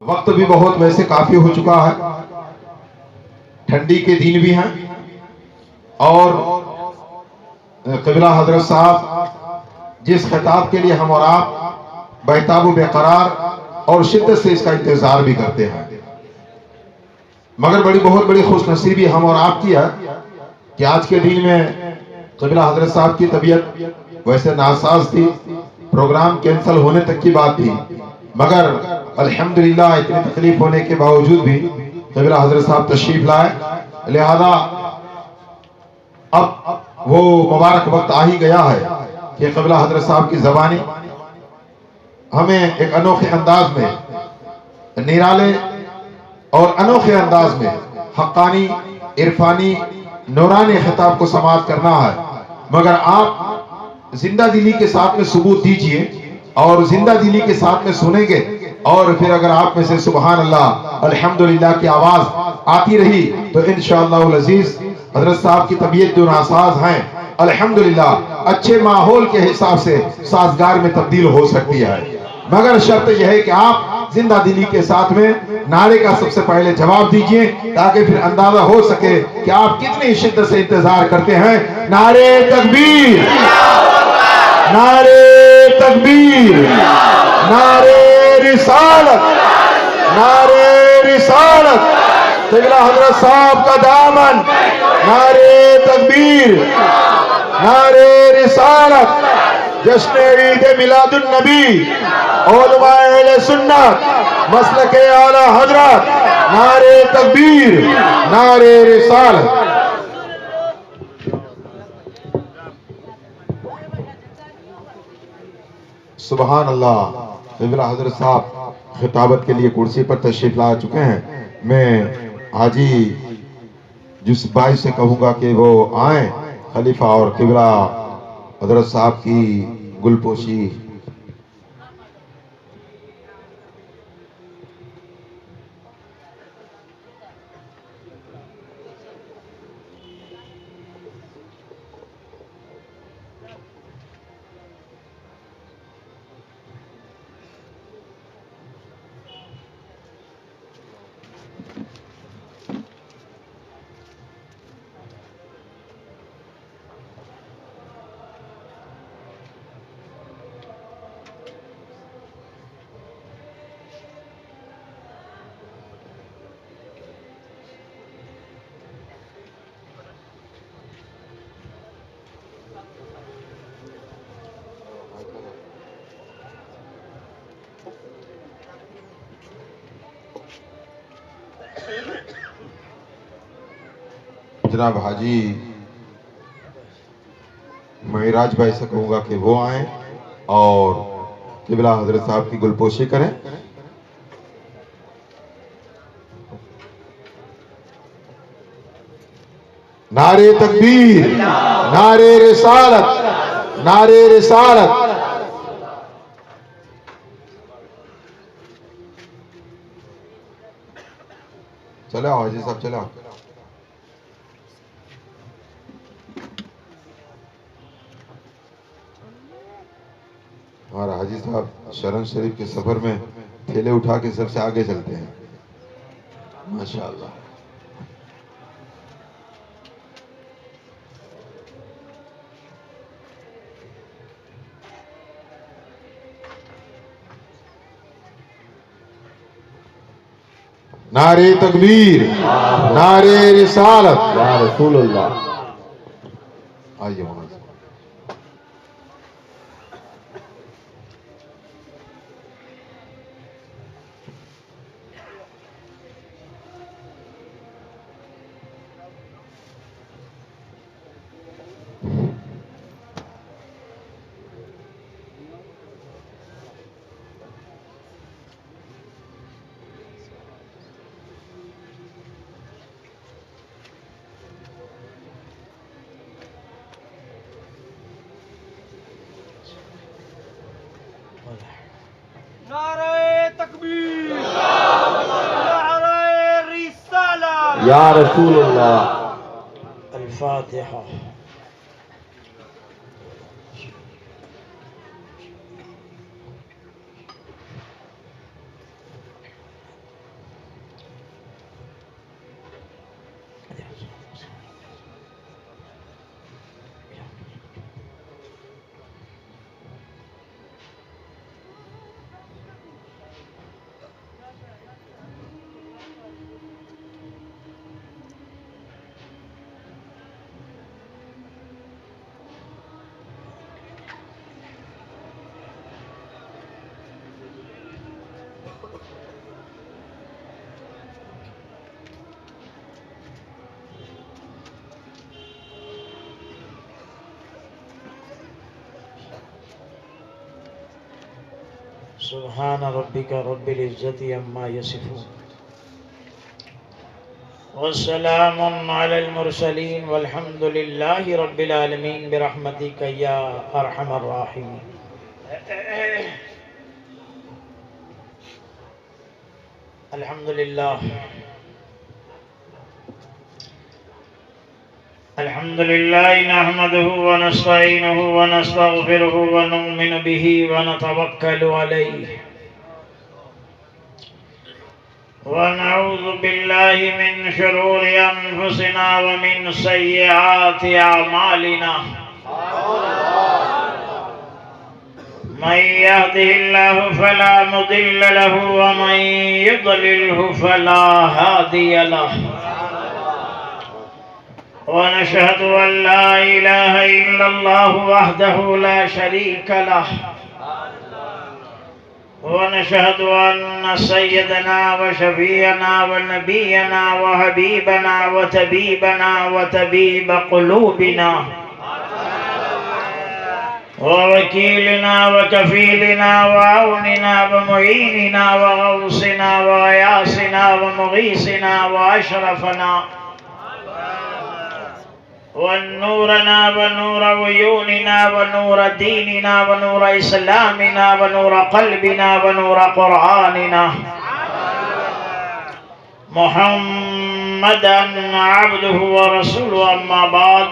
وقت بھی بہت ویسے کافی ہو چکا ہے، ٹھنڈی کے دن بھی ہیں، اور قبلہ حضرت صاحب جس خطاب کے لیے ہم اور آپ بہتاب و بے قرار اور شدت سے اس کا انتظار بھی کرتے ہیں، مگر بہت بڑی خوش نصیبی ہم اور آپ کی ہے کہ آج کے دن میں قبلہ حضرت صاحب کی طبیعت ویسے ناساز تھی، پروگرام کینسل ہونے تک کی بات تھی، مگر الحمدللہ اتنی تکلیف ہونے کے باوجود بھی قبلہ حضرت صاحب تشریف لائے، لہذا اب وہ مبارک وقت آ ہی گیا ہے کہ قبلہ حضرت صاحب کی زبانی ہمیں ایک انوکھے انداز میں، نرالے اور انوکھے انداز میں حقانی، عرفانی، نورانی خطاب کو سماعت کرنا ہے، مگر آپ زندہ دلی کے ساتھ میں ثبوت دیجئے اور زندہ دلی کے ساتھ میں سنیں گے، اور پھر اگر آپ میں سے سبحان اللہ الحمدللہ کی آواز آتی رہی تو انشاءاللہ العزیز حضرت صاحب کی طبیعت جو ناساز ہیں الحمدللہ اچھے ماحول کے حساب سے سازگار میں تبدیل ہو سکتی ہے، مگر شرط یہ ہے کہ آپ زندہ دلی کے ساتھ میں نعرے کا سب سے پہلے جواب دیجئے تاکہ پھر اندازہ ہو سکے کہ آپ کتنی شدت سے انتظار کرتے ہیں۔ نعرے تکبیر، نعرے تکبیر، نعرے رسالت، نعرے رسالت، قبلہ حضرت صاحب کا دامن، نعرے تکبیر، نعرے رسالت، جشن عید میلاد النبی، علماء اہل سنت، مسلک اعلی حضرت، نعرے تکبیر، نعرے رسالت۔ سبحان اللہ، قبلہ حضرت صاحب خطابت کے لیے کرسی پر تشریف لا چکے ہیں۔ میں حاجی جس بھائی سے کہوں گا کہ وہ آئیں خلیفہ اور قبلہ حضرت صاحب کی گل پوشی۔ جناب حاجی معراج بھائی سے کہوں گا کہ وہ آئیں اور قبلہ حضرت صاحب کی گلپوشی کریں۔ نعرے تکبیر، نعرے رسالت، نعرے رسالت۔ چلو حاجی صاحب چلو۔ اور حاجی صاحب شرم شریف کے سفر میں تھیلے اٹھا کے سب سے آگے چلتے ہیں، ماشاءاللہ۔ نعرے تکبیر، نعرے رسالت، یا رسول اللہ۔ آئیے مولانا۔ نعرہ تکبیر، نعرہ رسالہ، یا رسول اللہ۔ الفاتحہ۔ سبحان ربك رب العزة عما يصفون والسلام على المرسلين والحمد لله رب العالمين برحمتك يا أرحم الراحمين. الحمد لله نحمده ونستعينه ونستغفره ونؤمن به ونتوكل عليه ونعوذ بالله من شرور أنفسنا ومن سيئات أعمالنا. من يهده الله فلا مضل له ومن يضلله فلا هادي له. ونشهد أن لا إله إلا الله وحده لا شريك له. ونشهد أن سيدنا وشفيعنا ونبينا وحبيبنا وطبيبنا وطبيب قلوبنا ووكيلنا وكفيلنا وعوننا ومعيننا وغوثنا وغياثنا ومغيثنا وأشرفنا ونورنا ونور عيوننا ونور ديننا ونور إسلامنا ونور قلبنا ونور قرآننا محمدا عبده ورسوله. أما بعد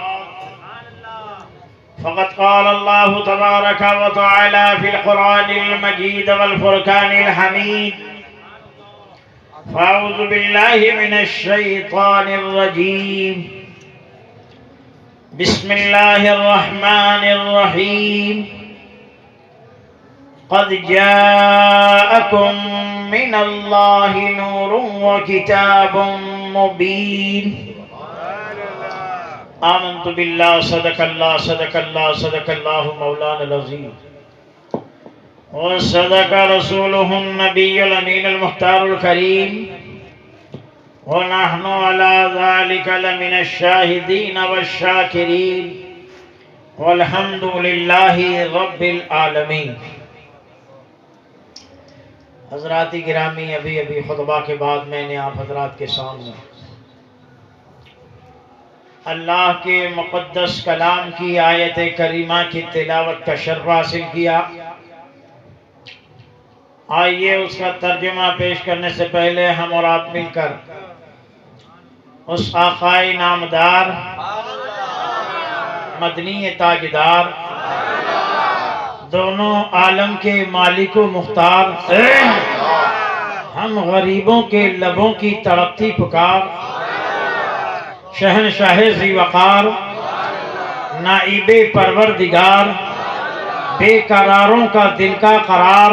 فقد قال الله تبارك وتعالى في القرآن المجيد والفرقان الحميد: فأعوذ بالله من الشيطان الرجيم. بسم الله الرحمن الرحيم. قد جاءكم من الله نور وكتاب مبين. آمنت بالله صدق الله صدق الله صدق الله مولانا العظيم وصدق رسوله النبي الأمين المختار الكريم ونحن على ذلك لمن الشاهدين والشاكرين والحمد لله رب العالمین. حضرات گرامی، ابھی خطبہ کے بعد میں نے آپ حضرات کے سامنے اللہ کے مقدس کلام کی آیت کریمہ کی تلاوت کا شرف حاصل کیا. آئیے اس کا ترجمہ پیش کرنے سے پہلے ہم اور آپ مل کر اس آقائے نامدار مدنی تاجدار دونوں عالم کے مالک و مختار ہم غریبوں کے لبوں کی تڑپتی پکار شہنشاہ ذی وقار نائب پروردگار بے قراروں کا دل کا قرار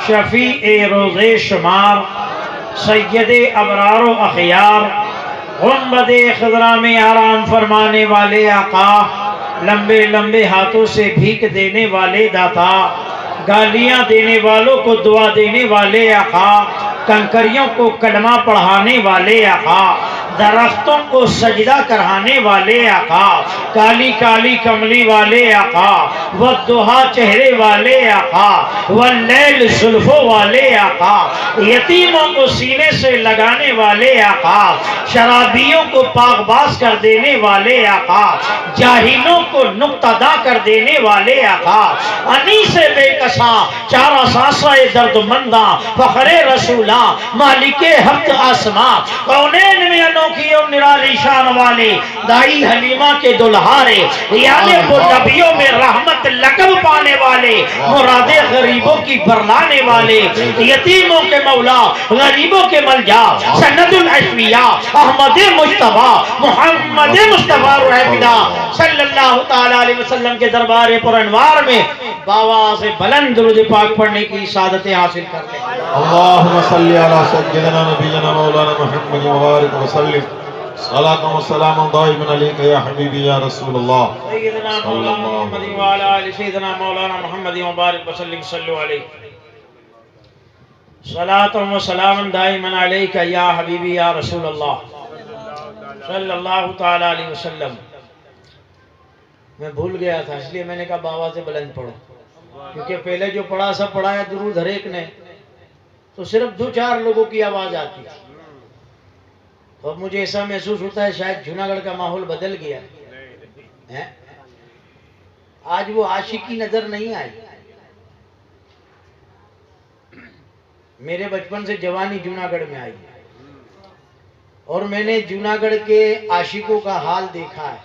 شفیع روز شمار سید ابرار و اخیار گنبد خضرا میں آرام فرمانے والے آقا لمبے لمبے ہاتھوں سے بھیک دینے والے داتا گالیاں دینے والوں کو دعا دینے والے آقا کنکریوں کو کلمہ پڑھانے والے آقا درختوں کو سجدہ کرانے والے آقا کالی کالی کملی والے آقا والضحا چہرے والے آقا واللیل زلفوں والے آقا یتیموں کو سینے سے لگانے والے آقا شرابیوں کو پاک باز کر دینے والے آقا جاہلوں کو نقطہ دا کر دینے والے آقا انیس بے کسا چارہ ساسہ درد منداں فخر رسولاں مالک ہفت آسماں کونین میں انوکھی اور نرالی شان والے دائی حلیمہ کے دلہارے یعنی وہ نبیوں میں رحمت لقب پانے والے مراد غریبوں کی برلانے والے یتیموں کے مولا غریبوں کے ملجا سند الاشفیاء احمد مجتبی محمد مصطفیٰ رحمدہ صلی اللہ تعالیٰ علیہ وسلم کے دربار پر انوار میں باواز بلند درود پاک پڑھنے کی سعادتیں حاصل کر لیں. اللہم صلی علی سیدنا نبینا مولانا محمد مبارک وسلم صلاة و سلام دائما علیک یا حبیبی یا رسول اللہ سیدنا مولانا محمد وعلی آل سیدنا مولانا محمد مبارک وسلم صلو علیہ صلاة و سلام دائما علیک یا حبیبی یا رسول اللہ صلی اللہ تعالیٰ علیہ وسلم. میں بھول گیا تھا اس لیے میں نے کہا باوا سے بلند پڑھو. کیونکہ پہلے جو پڑھا سب پڑھایا درود ہر ایک نے، تو صرف 2-4 لوگوں کی آواز آتی تھی. تو اب مجھے ایسا محسوس ہوتا ہے شاید جوناگڑھ کا ماحول بدل گیا ہے. آج وہ عاشقی نظر نہیں آئی. میرے بچپن سے جوانی جوناگڑھ میں آئی اور میں نے جوناگڑھ کے عاشقوں کا حال دیکھا ہے.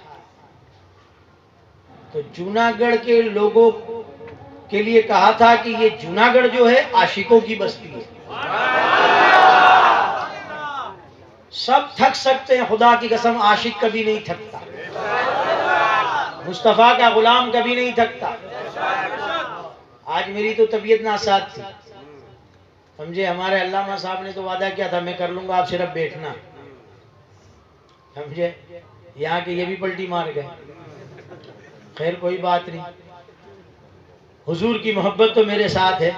تو جوناگڑھ کے لوگوں کے لیے کہا تھا کہ یہ جوناگڑھ جو ہے عاشقوں کی بستی ہے. سب تھک سکتے ہیں، خدا کی قسم عاشق کبھی نہیں تھکتا. مصطفیٰ کا غلام کبھی نہیں تھکتا. آج میری تو طبیعت ناساز تھی، سمجھے. ہمارے علامہ صاحب نے تو وعدہ کیا تھا میں کر لوں گا، آپ صرف بیٹھنا، سمجھے. یہاں کے یہ بھی پلٹی مار گئے. خیر کوئی بات نہیں، حضور کی محبت تو میرے ساتھ ہے.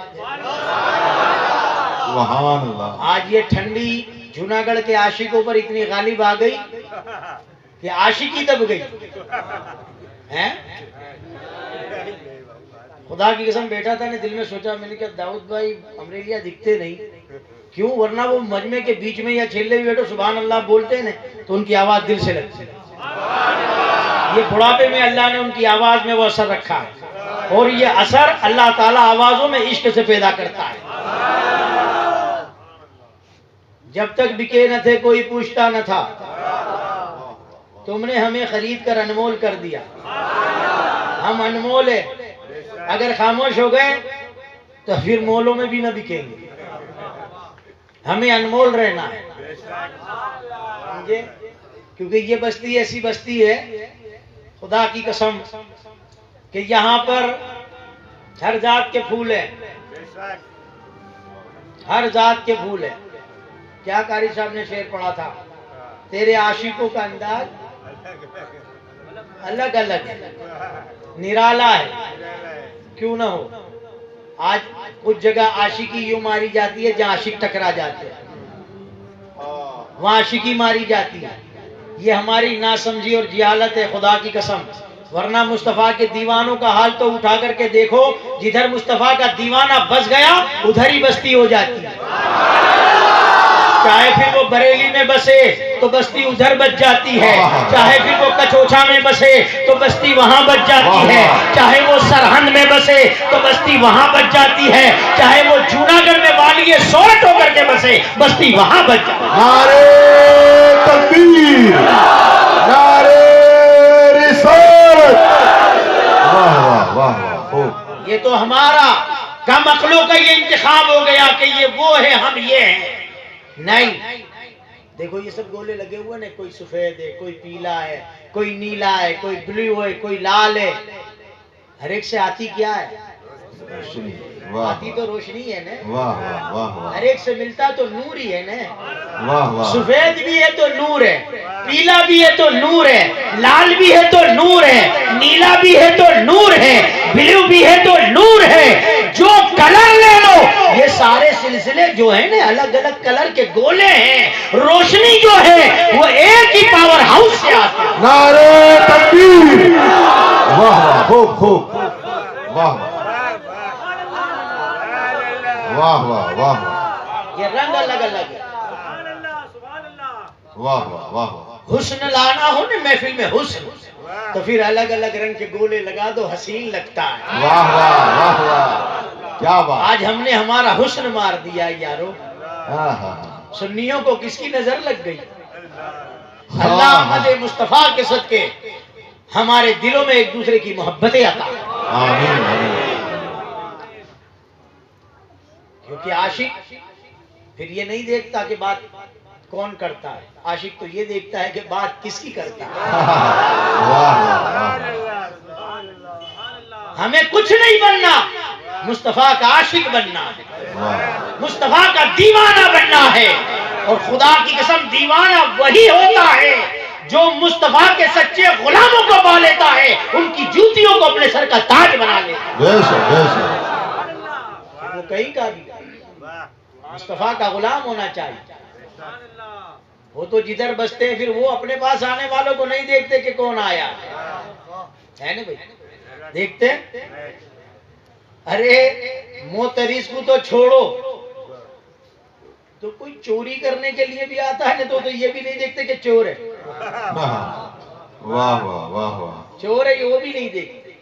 سبحان اللہ. آج یہ ٹھنڈی جوناگڑھ کے عاشقوں پر اتنی غالب آ گئی کہ عاشقی دب گئی ہیں. خدا کی قسم بیٹھا تھا نے دل میں سوچا، میں نے کہا داؤد بھائی امریلیا دکھتے نہیں کیوں، ورنہ وہ مجمع کے بیچ میں یا چھیلے بھی بیٹھو سبحان اللہ بولتے ہیں تو ان کی آواز دل سے لگتی ہے. یہ بڑھاپے میں اللہ نے ان کی آواز میں وہ اثر رکھا ہے، اور یہ اثر اللہ تعالیٰ آوازوں میں عشق سے پیدا کرتا ہے. جب تک بکے نہ تھے کوئی پوچھتا نہ تھا، تم نے ہمیں خرید کر انمول کر دیا. ہم انمول ہیں، اگر خاموش ہو گئے تو پھر مولوں میں بھی نہ بکیں گے. ہمیں انمول رہنا ہے، سمجھے؟ کیونکہ یہ بستی ایسی بستی ہے خدا کی قسم کہ یہاں پر ہر ذات کے پھول ہیں، ہر ذات کے پھول ہیں. کیا قاری صاحب نے شعر پڑھا تھا، تیرے عاشقوں کا انداز الگ الگ ہے، نرالا ہے، کیوں نہ ہو. آج کچھ جگہ عاشقی یوں ماری جاتی ہے جہاں عاشق ٹکرا جاتے ہیں، وہاں عاشقی ماری جاتی ہے. یہ ہماری ناسمجھی اور جہالت ہے خدا کی قسم. ورنہ مصطفیٰ کے دیوانوں کا حال تو اٹھا کر کے دیکھو، جدھر مصطفیٰ کا دیوانہ بس گیا ادھر ہی بستی ہو جاتی ہے. چاہے پھر وہ بریلی میں بسے تو بستی ادھر بچ جاتی ہے، چاہے پھر وہ کچوچھا میں بسے تو بستی وہاں بچ جاتی ہے، چاہے وہ سرہند میں بسے تو بستی وہاں بچ جاتی ہے، چاہے وہ جوناگڑھ میں والی سورت ہو کر کے بسے بستی وہاں بچ جاتی ہے. نعرے تکبیر، نعرے رسالت. واہ واہ واہ واہ. یہ تو ہمارا کم عقلوں کا یہ انتخاب ہو گیا کہ یہ وہ ہے ہم یہ ہیں. نہیں، دیکھو یہ سب گولے لگے ہوئے نا، کوئی سفید ہے، کوئی پیلا ہے، کوئی نیلا ہے، کوئی بلو ہے، کوئی لال ہے. ہر ایک سے آتی کیا ہے؟ آتی تو روشنی ہے نا. واہ واہ واہ. ہر ایک سے ملتا تو نور ہی ہے نا. واہ واہ. سفید بھی ہے تو نور ہے، پیلا بھی ہے تو نور ہے، لال بھی ہے تو نور ہے، نیلا بھی ہے تو نور ہے، بلو بھی ہے تو نور ہے. جو کلر لے لو، یہ سارے سلسلے جو ہیں نا الگ الگ کلر کے گولے ہیں، روشنی جو ہے وہ ایک ہی پاور ہاؤس سے آتی ہے. نعرے تکبیر. واہ واہ. خوب خوب. واہ واہ واہ واہ واہ. یہ رنگ الگ الگ ہے. واہ واہ واہ. حسن لانا ہو نا محفل میں حسن، تو پھر الگ الگ رنگ کے گولے لگا دو، حسین لگتا ہے. واہ واہ واہ واہ. کیا بات. آج ہم نے ہمارا حسن مار دیا یارو. ہاں ہاں. سنیوں کو کس کی نظر لگ گئی؟ اللہ احمد مصطفیٰ کے صدقے ہمارے دلوں میں ایک دوسرے کی محبتیں عطا. آمین آمین. کیونکہ عاشق پھر یہ نہیں دیکھتا کہ بات کون کرتا ہے، عاشق تو یہ دیکھتا ہے کہ بات کس کی کرتا ہے. واہ واہ. ہمیں کچھ نہیں بننا، مصطفیٰ کا عاشق بننا ہے، مصطفیٰ کا دیوانہ بننا ہے. اور خدا کی قسم دیوانہ وہی ہوتا ہے جو مصطفیٰ کے سچے غلاموں کو پا لیتا ہے، ان کی جوتیوں کو اپنے سر کا تاج بنا لیتا ہے. بے شک بے شک. وہ کہیں کا بھی مصطفیٰ کا غلام ہونا چاہیے. وہ تو جدھر بستے ہیں پھر وہ اپنے پاس آنے والوں کو نہیں دیکھتے کہ کون آیا ہے نا بھائی، دیکھتے ارے موتریس کو تو چھوڑو، تو کوئی چوری کرنے کے لیے بھی آتا ہے نا تو یہ بھی نہیں دیکھتے کہ چور ہے، واہ واہ واہ واہ، چور ہے وہ بھی نہیں دیکھتے۔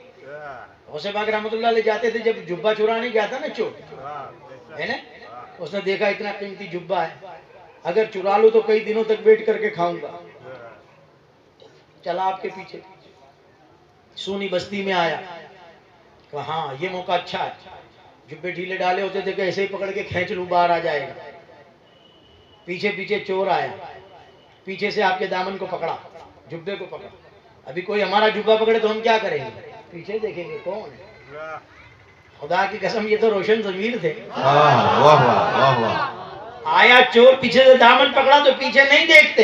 حسین پاک رحمۃ اللہ علیہ جاتے تھے جب جبہ چرانے گیا تھا نا چور، ہے نا، اس نے دیکھا اتنا قیمتی جبہ ہے، اگر چرا لوں تو کئی دنوں تک ویٹ کر کے کھاؤں گا، چلا آپ کے پیچھے، سونی بستی میں آیا، کہا ہاں یہ موقع اچھا ہے، جبے ڈھیلے ڈالے ہوتے تھے کہ ایسے ہی پکڑ کے کھینچ لوں باہر آ جائے گا، پیچھے پیچھے چور آیا، پیچھے سے آپ کے دامن کو پکڑا، جبے کو پکڑا، ابھی کوئی ہمارا جبہ پکڑے تو ہم کیا کریں گے؟ پیچھے دیکھیں گے کون ہے؟ خدا کی قسم یہ تو روشن ضمیر تھے، واہ واہ واہ واہ، آیا چور، پیچھے سے دامن پکڑا تو پیچھے نہیں دیکھتے،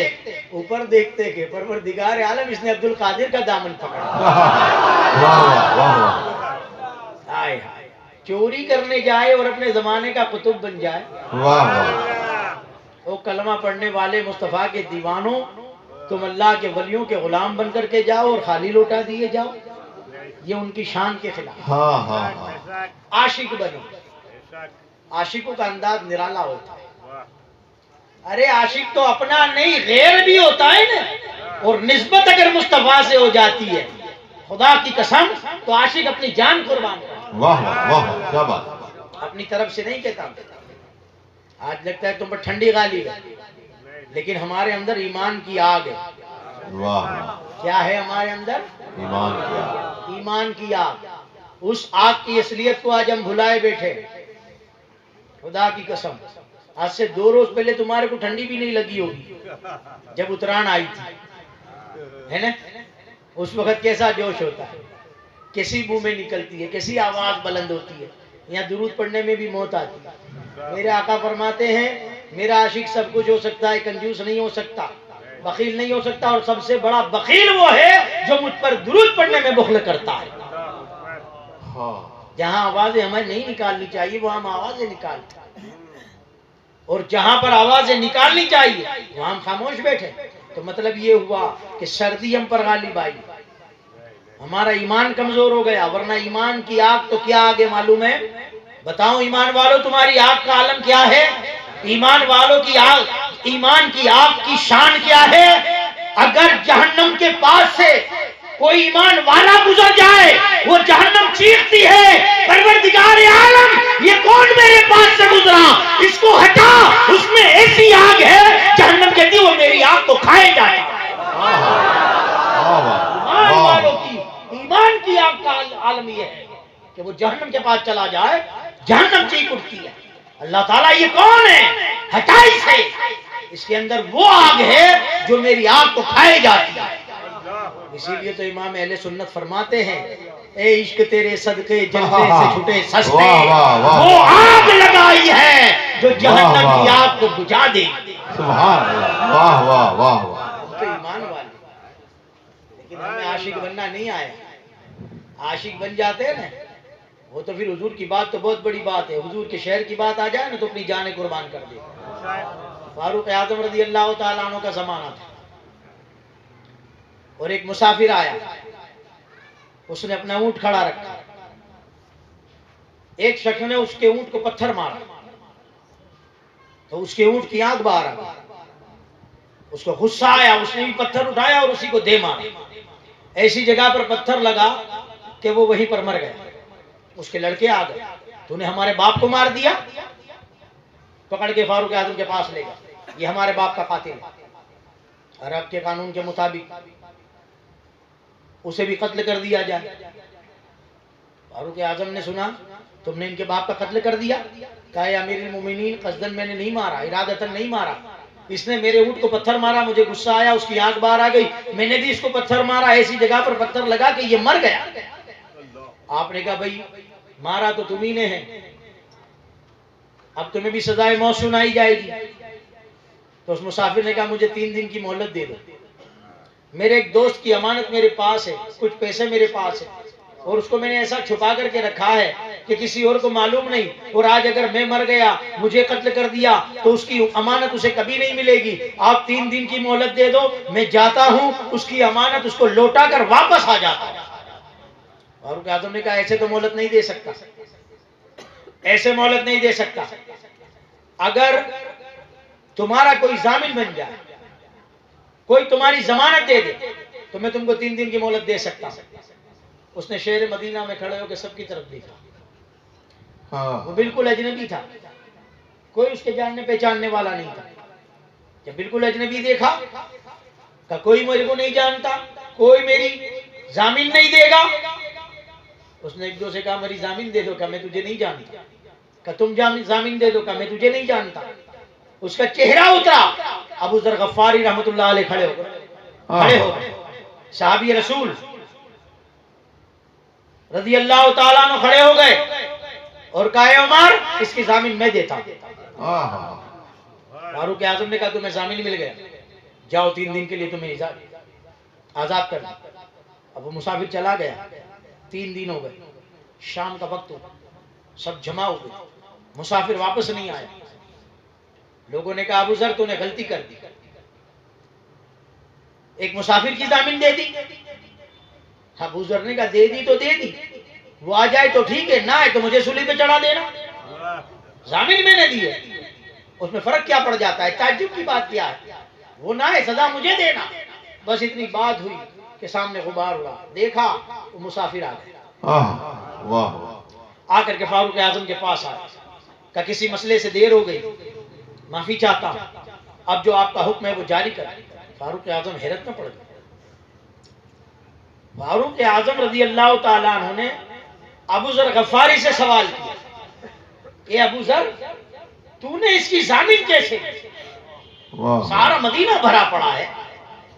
اوپر دیکھتے کہ پروردگار عالم اس نے عبد القادر کا دامن پکڑا، واہ واہ واہ، ہائے ہائے، چوری کرنے جائے اور اپنے زمانے کا قطب بن جائے، واہ واہ، وہ کلمہ پڑھنے والے مصطفیٰ کے دیوانوں، تم اللہ کے ولیوں کے غلام بن کر کے جاؤ اور خالی لوٹا دیے جاؤ، یہ ان کی شان کے خلاف۔ ہاں ہاں ہاں، عاشق بنو، عاشقوں کا انداز نرالا ہوتا ہے، ارے عاشق تو اپنا نہیں غیر بھی ہوتا ہے نا، اور نسبت اگر مصطفیٰ سے ہو جاتی ہے خدا کی قسم تو عاشق اپنی جان قربان کرتا ہے، واہ واہ واہ، کیا بات، اپنی طرف سے نہیں کہتا۔ آج لگتا ہے تم پر ٹھنڈی غالب ہے، لیکن ہمارے اندر ایمان کی آگ ہے، واہ، کیا ہے ہمارے اندر؟ ایمان کیا، ایمان کی آگ، اس آگ کی اصلیت کو آج ہم بھلائے بیٹھے، خدا کی قسم آج سے 2 روز پہلے تمہارے کو ٹھنڈی بھی نہیں لگی ہوگی جب اتران آئی تھی، ہے نا، اس وقت کیسا جوش ہوتا ہے، کیسی منہ میں نکلتی ہے، کیسی آواز بلند ہوتی ہے، یہاں درود پڑھنے میں بھی موت آتی ہے۔ میرے آقا فرماتے ہیں میرا عاشق سب کچھ ہو سکتا ہے، کنجوس نہیں ہو سکتا، بخیل نہیں ہو سکتا، اور سب سے بڑا بخیل وہ ہے جو مجھ پر درود پڑھنے میں بخل کرتا ہے۔ ہاں، جہاں آوازیں ہمیں نہیں نکالنی چاہیے وہاں ہم آوازیں نکالتے ہیں، اور جہاں پر آوازیں نکالنی چاہیے وہاں ہم خاموش بیٹھے، تو مطلب یہ ہوا کہ سردی ہم پر غالب آئی، ہمارا ایمان کمزور ہو گیا، ورنہ ایمان کی آگ تو کیا آگے معلوم ہے؟ بتاؤ ایمان والوں تمہاری آگ کا عالم کیا ہے؟ ایمان والوں کی آگ، ایمان کی آگ کی شان کیا ہے؟ اگر جہنم کے پاس سے کوئی ایمان والا گزر جائے وہ جہنم چیختی ہے پروردگار عالم یہ کون میرے پاس سے گزرا، اس کو ہٹا، اس میں ایسی آگ ہے جہنم کہتی وہ میری آگ کو کھائے جاتا ہے۔ ایمان والوں کی، ایمان کی آگ کا عالم یہ ہے کہ وہ جہنم کے پاس چلا جائے جہنم چیخ اٹھتی ہے، اللہ تعالیٰ یہ کون ہے؟ ہٹا اسے، اس کے اندر وہ آگ ہے جو میری آگ کو کھائے جاتی ہے۔ اسی لیے تو امام اہل سنت فرماتے ہیں اے عشق تیرے صدقے جلنے سے چھٹے سستے، وہ آگ لگائی ہے جو جہنم کی آگ کو بجھا دے، سبحان اللہ، واہ واہ واہ واہ، تو ایمان والے، لیکن ہمیں عاشق بننا نہیں آیا، عاشق بن جاتے ہیں نا وہ تو پھر حضور کی بات تو بہت بڑی بات ہے، حضور کے شہر کی بات آ جائے نا تو اپنی جانیں قربان کر دے۔ فاروق اعظم رضی اللہ تعالیٰ عنہ کا زمانہ تھا، اور ایک مسافر آیا، اس نے اپنا اونٹ کھڑا رکھا، ایک شخص نے اس کے اونٹ کو پتھر مارا تو اس کے اونٹ کی آنکھ باہر آ گئی، اس کو غصہ آیا، اس نے بھی پتھر اٹھایا اور اسی کو دے مارا، ایسی جگہ پر پتھر لگا کہ وہ وہیں پر مر گیا۔ اس کے لڑکے آ گئے، تو نے ہمارے باپ کو مار دیا، پکڑ کے فاروق اعظم کے پاس لے گئے، یہ ہمارے باپ کا قاتل ہے، عرب کے قانون کے مطابق اسے بھی قتل کر دیا جائے۔ فاروق اعظم نے سنا تم نے ان کے باپ کا قتل کر دیا، کہا یا امیر المومنین قصدن میں نے نہیں مارا، ارادتاً نہیں مارا، اس نے میرے اونٹ کو پتھر مارا، مجھے غصہ آیا، اس کی آنکھ باہر آ گئی، میں نے بھی اس کو پتھر مارا، ایسی جگہ پر پتھر لگا کہ یہ مر گیا۔ آپ نے کہا بھائی مارا تو تمہیں نے ہے، اب تمہیں بھی سزائے موت سنائی جائے گی۔ تو اس مسافر نے کہا مجھے 3 دن کی مہلت دے دو، میرے ایک دوست کی امانت میرے پاس ہے، کچھ پیسے میرے پاس ہے، اور اس کو میں نے ایسا چھپا کر کے رکھا ہے کہ کسی اور کو معلوم نہیں، اور آج اگر میں مر گیا مجھے قتل کر دیا تو اس کی امانت اسے کبھی نہیں ملے گی، آپ 3 دن کی مہلت دے دو، میں جاتا ہوں اس کی امانت اس کو لوٹا کر واپس آ جاتا ہوں۔ فاروق اعظم نے کہا ایسے تو مہلت نہیں دے سکتا، ایسے مہلت نہیں دے سکتا. اگر تمہارا کوئی ضامن بن جائے, کوئی تمہاری ضمانت دے دے, تو میں تم کو 3 دن کی مہلت دے سکتا ہوں. اس نے شہر مدینہ میں کھڑے ہو کے سب کی طرف دیکھا. وہ بالکل اجنبی تھا, کوئی اس کے جاننے پہچاننے والا نہیں تھا. جب بالکل اجنبی دیکھا کہ کوئی میرے کو نہیں جانتا, کوئی میری ضامن نہیں دے گا, اس نے ایک دو سے کہا میری ضامن دے دو, کہ میں تجھے نہیں جانتا. کہ تم ضامن دے دو, کہ میں تجھے نہیں جانتا. اس کا چہرہ اترا. ابو ذر غفاری رحمت اللہ علیہ کھڑے ہو گئے. صحابی رسول رضی اللہ تعالیٰ عنہ کھڑے ہو گئے اور کہا, اے عمر, اس کی ضامن میں دیتا ہوں. فاروق اعظم نے کہا تمہیں ضامن مل گیا, جاؤ 3 دن کے لیے تمہیں آزاد کر. اب وہ مسافر چلا گیا. 3 دن ہو گئے, شام کا وقت ہو, سب جمع ہو گئے, مسافر واپس نہیں آیا. لوگوں نے کہا ابو ذر تو نے غلطی کر دی, ایک مسافر کی ضامن دے دی. ابو ذر نے کہا دے دی تو دے دی, وہ آ جائے تو ٹھیک ہے, نہ آئے تو مجھے سولی پہ چڑھا دینا. ضامن میں نے دی ہے, اس میں فرق کیا پڑ جاتا ہے؟ تعجب کی بات کیا ہے؟ وہ نہ ہے, سزا مجھے دینا. بس اتنی بات ہوئی کہ سامنے غبار اڑا, دیکھا وہ مسافر آ گیا. آ کر کے فاروق اعظم کے پاس آیا, کہ کسی مسئلے سے دیر ہو گئی, معافی چاہتا ہوں, اب جو آپ کا حکم ہے وہ جاری کر. فاروق اعظم حیرت میں پڑ گئے. فاروق اعظم رضی اللہ تعالیٰ عنہ نے ابو ذر غفاری سے سوال کیا, اے ابو ذر, تو نے اس کی ضامن کیسے؟ سارا مدینہ بھرا پڑا ہے,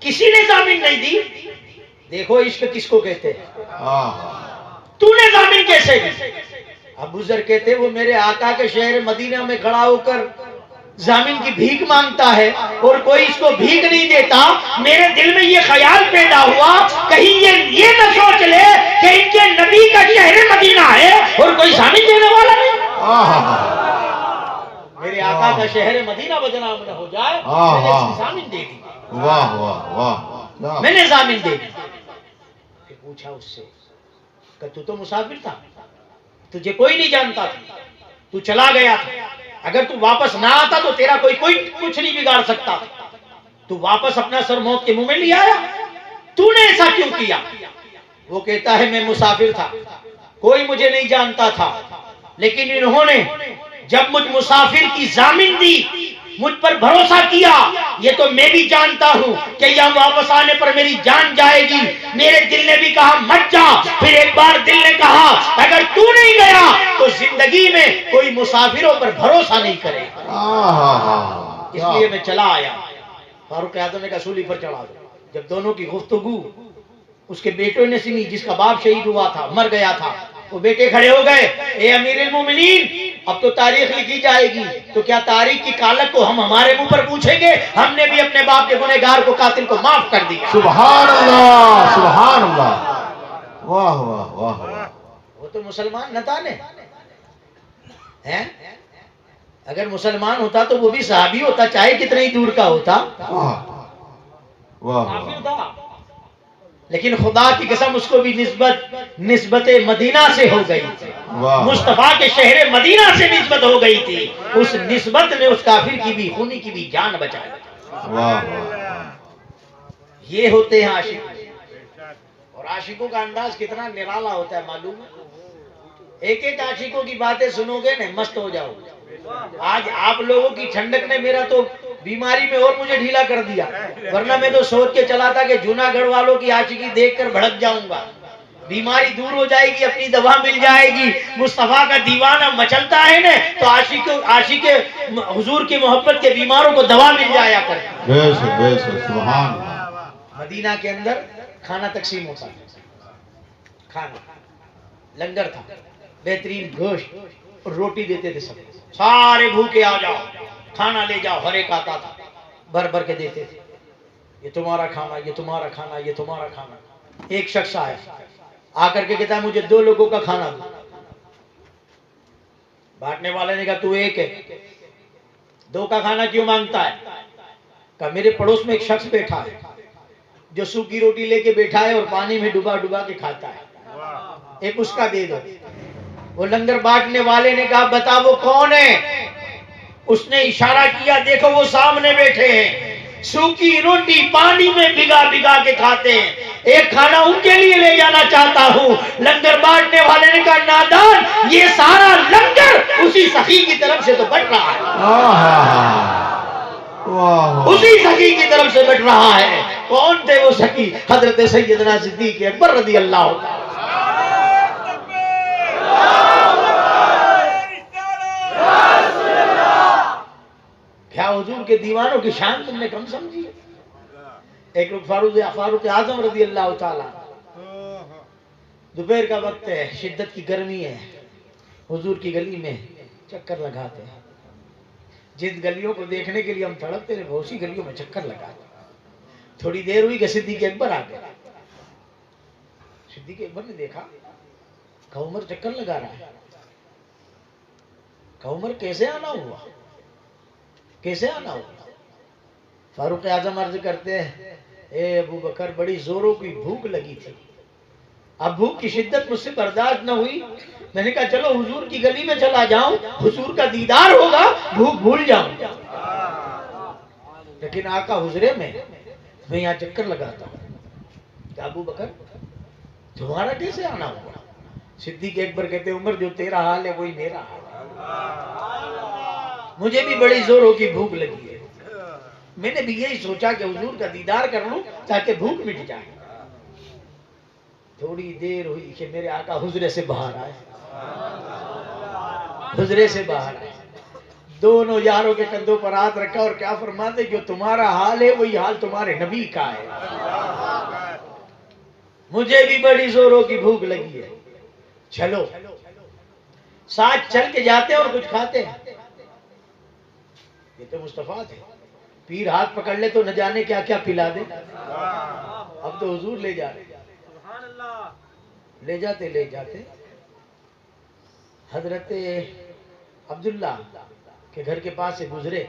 کسی نے ضامن نہیں دی. دیکھو عشق کس کو کہتے ہیں, تو نے ضامن کیسے دی؟ ابو ذر کہتے وہ میرے آقا کے شہر مدینہ میں کھڑا ہو کر ضامن کی بھیک مانگتا ہے اور کوئی اس کو بھیک نہیں دیتا. میرے دل میں یہ خیال پیدا ہوا کہیں یہ نہ سوچ لے کہ ان کے نبی کا شہر مدینہ ہے اور کوئی ضامن دینے والا نہیں. میرے آقا کا شہر مدینہ بدنام نہ ہو جائے, میں نے اس کی ضامن دے دی. میں نے ضامن دے دی. پوچھا اس سے کہ تو مسافر تھا, تجھے کوئی نہیں جانتا تھا, تو چلا گیا تھا, اگر تو واپس نہ آتا تو تیرا کوئی کچھ نہیں بگاڑ سکتا. تو واپس اپنا سر موت کے منہ میں لے آیا, تو نے ایسا کیوں کیا؟ وہ کہتا ہے میں مسافر تھا, کوئی مجھے نہیں جانتا تھا, لیکن انہوں نے جب مجھ مسافر کی ضامن دی, مجھ پر بھروسہ کیا. یہ تو میں بھی جانتا ہوں کہ یہاں واپس آنے پر میری جان جائے گی. میرے دل نے بھی کہا مت جا, پھر ایک بار دل نے کہا اگر تو نہیں گیا تو زندگی میں کوئی مسافروں پر بھروسہ نہیں کرے. اس لیے میں چلا آیا. فاروق اعظم نے کہا سولی پر چڑھا دو. جب دونوں کی گفتگو اس کے بیٹوں نے سنی, جس کا باپ شہید ہوا تھا, مر گیا تھا, وہ بیٹے کھڑے ہو گئے, اے امیر المومنین, اب تو تاریخ لکھی جائے گی, تو کیا تاریخ کی کالک کو ہم ہمارے منہ پر پوچھیں گے؟ ہم نے بھی اپنے باپ کے گنہگار کو, قاتل کو معاف کر دیا. سبحان اللہ, سبحان اللہ, واہ واہ واہ. وہ تو مسلمان نہ تھا نے, اگر مسلمان ہوتا تو وہ بھی صحابی ہوتا, چاہے کتنے ہی دور کا ہوتا. کافر تھا, لیکن خدا کی قسم اس کو بھی نسبت مدینہ سے ہو گئی تھی, مصطفیٰ کے شہر مدینہ سے نسبت ہو گئی تھی. اس نسبت نے اس کافر کی بھی, خونی کی بھی جان بچائی. یہ ہوتے ہیں عاشق. اور عاشقوں کا انداز کتنا نرالا ہوتا ہے معلوم ہے. ایک ایک عاشقوں کی باتیں سنو گے نا, مست ہو جاؤ. آج آپ لوگوں کی ٹھنڈک نے میرا تو بیماری میں اور مجھے ڈھیلا کر دیا, ورنہ میں تو سوچ کے چلا تھا کہ جوناگڑھ والوں کی عاشقی دیکھ کر بھڑک جاؤں گا. بیماری دور ہو جائے گی, اپنی دوا مل جائے گی. مصطفیٰ کا دیوانہ مچلتا ہے نا, تو عاشق حضور کی محبت کے بیماروں کو دوا مل جایا کر. سبحان. مدینہ کے اندر کھانا تقسیم ہوتا ہے, کھانا لنگر تھا, بہترین گوشت اور روٹی دیتے تھے. سب سارے بھوکے آ جاؤ, کھانا لے جاؤ. ہر ایک آتا تھا, بھر بھر کے دیتے تھے. یہ تمہارا کھانا, یہ تمہارا کھانا, یہ تمہارا کھانا. ایک شخص آیا, آ کر کے کہتا ہے مجھے 2 لوگوں کا کھانا دو. بانٹنے والے نے کہا تو ایک ہے, 2 کا کھانا کیوں مانگتا ہے؟ کہا میرے پڑوس میں ایک شخص بیٹھا ہے جو سوکھی روٹی لے کے بیٹھا ہے اور پانی میں ڈبا ڈبا کے کھاتا ہے, ایک اس کا دے دو. وہ لنگر بانٹنے والے نے کہا بتا وہ کون ہے؟ اس نے اشارہ کیا دیکھو وہ سامنے بیٹھے ہیں، سوکھی روٹی پانی میں بھگا بھگا کے کھاتے ہیں، ایک کھانا ان کے لیے لے جانا چاہتا ہوں۔ لنگر بانٹنے والے نے کہا نادان، یہ سارا لنگر اسی سخی کی طرف سے تو بٹ رہا ہے، اسی سخی کی طرف سے بٹ رہا ہے۔ کون تھے وہ سخی؟ حضرت سیدنا صدیق اکبر رضی اللہ عنہ۔ کیا حضور کے دیوانوں کی شان تم نے کم سمجھی؟ ایک لوگ فاروق اعظم رضی اللہ تعالیٰ، دوپہر کا وقت ہے، شدت کی گرمی ہے، حضور کی گلی میں چکر لگاتے ہیں۔ جن گلیوں کو دیکھنے کے لیے ہم تڑپتے ہیں بہت سی گلیوں میں چکر لگاتے ہیں۔ تھوڑی دیر ہوئی کہ صدیق اکبر آ گئے۔ صدیق اکبر نے دیکھا کہ عمر چکر لگا رہا ہے، کہ عمر کیسے آنا ہوا، کیسے آنا ہوا؟ فاروق اعظم عرض کرتے ہیں اے ابو بکر بڑی زوروں کی بھوک لگی تھی، اب بھوک کی شدت مجھ سے برداشت نہ ہوئی، میں نے کہا چلو حضور کی گلی میں چلا جاؤں، حضور کا دیدار ہوگا، بھوک بھول جاؤں۔ لیکن آقا حضرے میں یہاں چکر لگاتا ہوں۔ کہ ابو بکر تمہارا کیسے آنا ہوا؟ صدیق اکبر کہتے عمر جو تیرا حال ہے وہی میرا حال ہے، مجھے بھی بڑی زوروں کی بھوک لگی ہے، میں نے بھی یہی سوچا کہ حضور کا دیدار کر لوں تاکہ بھوک مٹ جائے۔ تھوڑی دیر ہوئی کہ میرے آقا حضرے سے باہر آئے، حضرے سے باہر آئے، دونوں یاروں کے کندھوں پر ہاتھ رکھا اور کیا فرماتے جو تمہارا حال ہے وہی حال تمہارے نبی کا ہے، مجھے بھی بڑی زوروں کی بھوک لگی ہے، چلو ساتھ چل کے جاتے اور کچھ کھاتے ہیں۔ یہ تو مصطفیٰ تھے، پیر ہاتھ پکڑ لے تو نہ جانے کیا کیا پلا دے، اب تو حضور لے جا رہے، لے جاتے حضرت عبداللہ کے گھر کے پاس سے گزرے،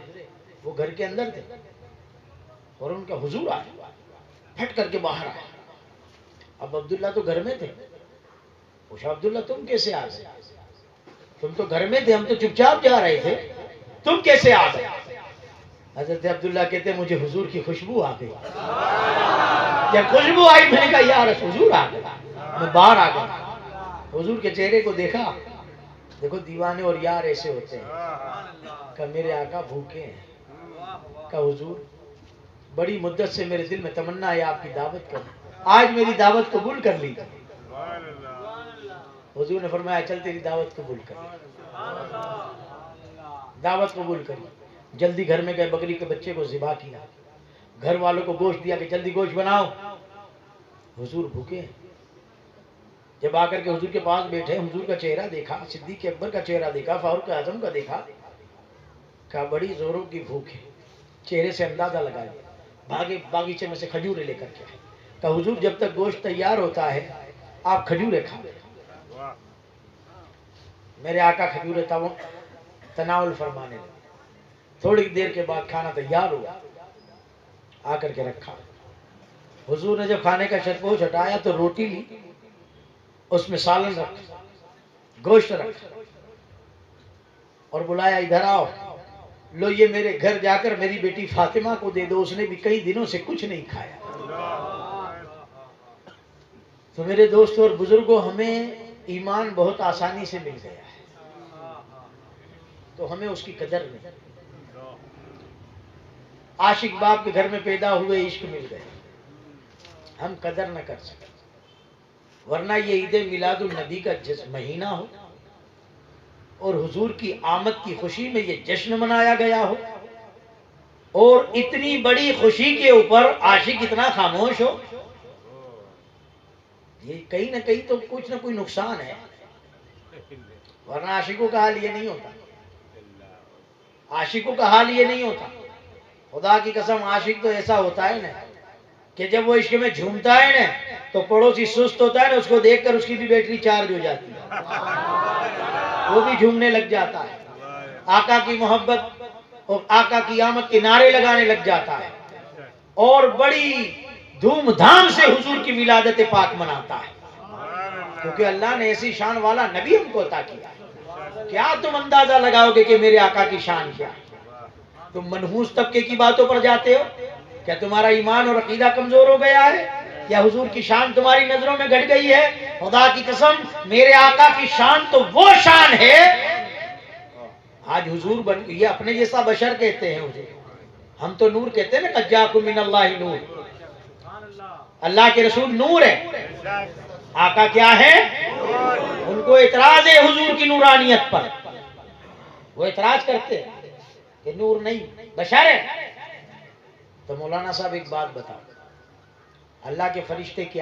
وہ گھر کے اندر تھے اور ان کا حضور آیا، پھٹ کر کے باہر آیا۔ اب عبداللہ تو گھر میں تھے، پوچھا عبداللہ تم کیسے آ گئے؟ تم تو گھر میں تھے، ہم تو چپ چاپ جا رہے تھے، تم کیسے آ گئے؟ حضرت عبداللہ کہتے مجھے حضور کی خوشبو آ گئی، جب خوشبو آئی میں نے کہا یا رسول حضور آ گئے، میں باہر آ گیا، حضور کے چہرے کو دیکھا، دیکھو دیوانے اور یار ایسے ہوتے ہیں، کہ میرے آقا بھوکے ہیں، کہ حضور بڑی مدت سے میرے دل میں تمنا ہے آپ کی دعوت کروں، آج میری دعوت قبول کر لی۔ حضور نے فرمایا چل تیری دعوت قبول کر، دعوت قبول کری، جلدی گھر میں گئے، بکری کے بچے کو ذبح کیا، گھر والوں کو گوشت دیا کہ جلدی گوشت بناؤ، حضور بھوکے ہیں۔ جب آ کر کے حضور کے پاس بیٹھے، حضور کا چہرہ دیکھا، صدیق اکبر کا چہرہ دیکھا، فاروق اعظم کا دیکھا، کہا بڑی زوروں کی بھوک ہے، چہرے سے اندازہ لگایا، بھاگے باغیچے میں سے کھجورے لے کر کے آئے، کہا حضور جب تک گوشت تیار ہوتا ہے آپ کھجورے کھا لیں۔ میرے آقا کھجورے تناول فرمانے لگے، تھوڑی دیر کے بعد کھانا تیار ہوا، آ کر کے رکھا، حضور نے جب کھانے کا شرپوش ہٹایا تو روٹی لی، اس میں سالن رکھا، گوشت رکھا اور بلایا ادھر آؤ، لو یہ میرے گھر جا کر میری بیٹی فاطمہ کو دے دو، اس نے بھی کئی دنوں سے کچھ نہیں کھایا۔ تو میرے دوستوں اور بزرگوں ہمیں ایمان بہت آسانی سے مل گیا ہے تو ہمیں اس کی قدر نہیں، عاشق باپ کے گھر میں پیدا ہوئے عشق مل گئے، ہم قدر نہ کر سکے، ورنہ یہ عید میلاد النبی کا مہینہ ہو اور حضور کی آمد کی خوشی میں یہ جشن منایا گیا ہو اور اتنی بڑی خوشی کے اوپر عاشق اتنا خاموش ہو، یہ کہیں نہ کہیں تو کچھ نہ کوئی نقصان ہے، ورنہ عاشقوں کا حال یہ نہیں ہوتا، عاشقوں کا حال یہ نہیں ہوتا، خدا کی قسم عاشق تو ایسا ہوتا ہے نا کہ جب وہ عشق میں جھومتا ہے نا تو پڑوسی سست ہوتا ہے نا، اس کو دیکھ کر اس کی بھی بیٹری چارج ہو جاتی ہے، وہ بھی جھومنے لگ جاتا ہے، آقا کی محبت اور آقا کی آمد کے نعرے لگانے لگ جاتا ہے اور بڑی دھوم دھام سے حضور کی ولادت پاک مناتا ہے۔ کیونکہ اللہ نے ایسی شان والا نبی ہم کو عطا کیا. کیا تم اندازہ لگاؤ گے کہ میرے آقا کی شان کیا؟ تم منحوس طبقے کی باتوں پر جاتے ہو. کیا تمہارا ایمان اور عقیدہ کمزور ہو گیا ہے؟ یا حضور کی شان تمہاری نظروں میں گھٹ گئی ہے؟ خدا کی قسم میرے آقا کی شان تو وہ شان ہے. آج حضور بن یہ اپنے جیسا بشر کہتے ہیں حضور. ہم تو نور کہتے ہیں نا، قد جاءکم من اللہ نور. اللہ کے رسول نور ہے، آقا کیا ہے؟ ان کو اعتراض ہے حضور کی نورانیت پر. وہ اعتراض کرتے ہیں کہ نور نہیں بشر ہے. تو مولانا صاحب ایک بات بتاؤ، اللہ کے فرشتے کیا